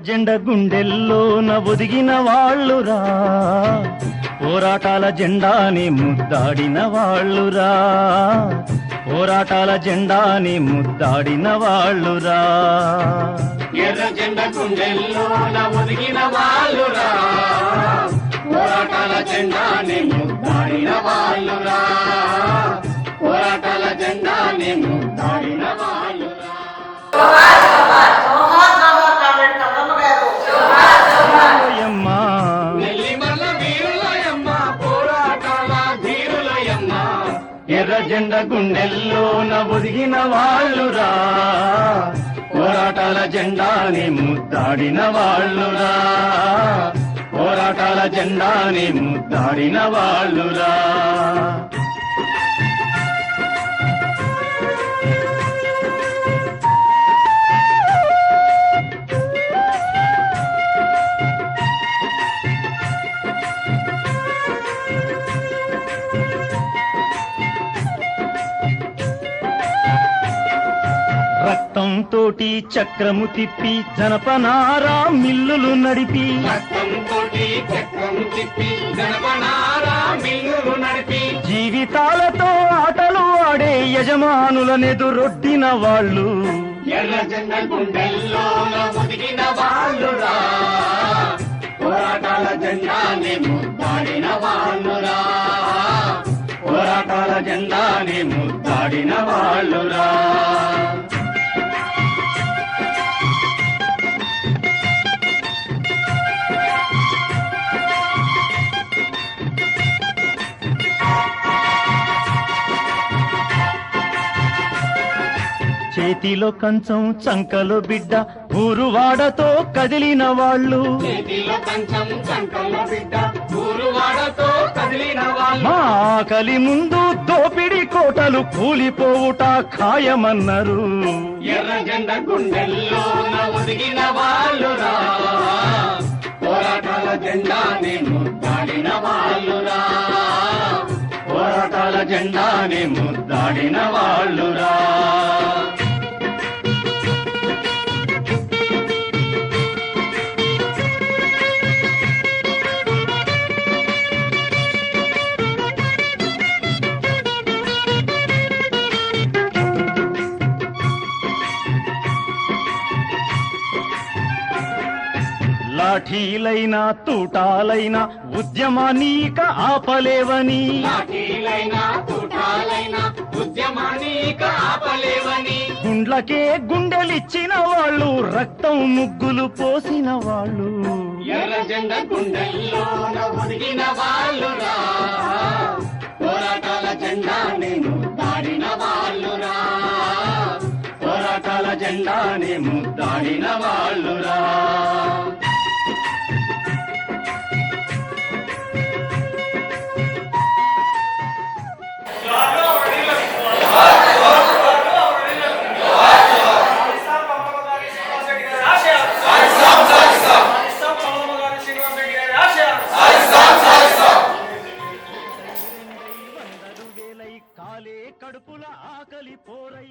జెండ గుండెల్లోన ఒదిగిన వాళ్ళురా, పోరాటాల జెండాని ముద్దాడిన వాళ్ళురా, పోరాటాల జెండాని ముద్దాడిన వాళ్ళురా. ఎర్ర జెండ గుండెల్లోన ఒదిగిన వాళ్ళురా, పోరాటాల జెండాని ముద్దాడిన వాళ్ళురా, పోరాటాల జెండాని ముద్దాడిన వాళ్ళురా. ఎర్ర జెండ గుండెల్లోన ఒదిగిన వాళ్ళురా, పోరాటాల జెండాని ముద్దాడిన వాళ్ళురా, పోరాటాల జెండాని ముద్దాడిన వాళ్ళురా. రక్తం తోటి చక్రము తిప్పి జనపనారా మిల్లులు నడిపి, జీవితాలతో ఆటలు ఆడే యజమానులనెదురొడ్డిన వాళ్ళు. ఎర్ర జెండ గుండెల్లోన ఒదిగిన వాళ్ళురా, పోరాటాల జెండాని ముద్దాడిన వాళ్ళురా, పోరాటాల జెండాని ముద్దాడిన వాళ్ళురా. చేతిలో కంచం చంకలో బిడ్డ ఊరువాడతో కదిలిన వాళ్ళు, చేతిలో కంచం చంకలో బిడ్డ ఊరువాడతో కదిలిన వాళ్ళు. మా ఆకలి ముందు దోపిడి కోటలు కూలిపోవుట ఖాయమన్నారు. ఎర్ర జెండ గుండెల్లోన ఒదిగిన వాళ్ళురా, పోరాటాల జెండాని ముద్దాడిన వాళ్ళురా, పోరాటాల జెండాని ముద్దాడిన వాళ్ళురా. లాఠీలైనా తూటాలైనా ఉద్యమానీక ఆపలేవని, లాఠీలైనా తూటాలైనా ఉద్యమానీక ఆపలేవని, గుండ్లకే గుండెలిచ్చిన వాళ్ళు రక్తం ముగ్గులు పోసిన వాళ్ళు. ఎర్ర జెండ గుండెల్లోన ఒదిగిన వాళ్ళురా, పోరాటాల జెండాని ముద్దాడిన వాళ్ళురా, పోరాటాల జెండాని ముద్దాడిన వాళ్ళురా. కాలే కడుపుల ఆకలి పోరై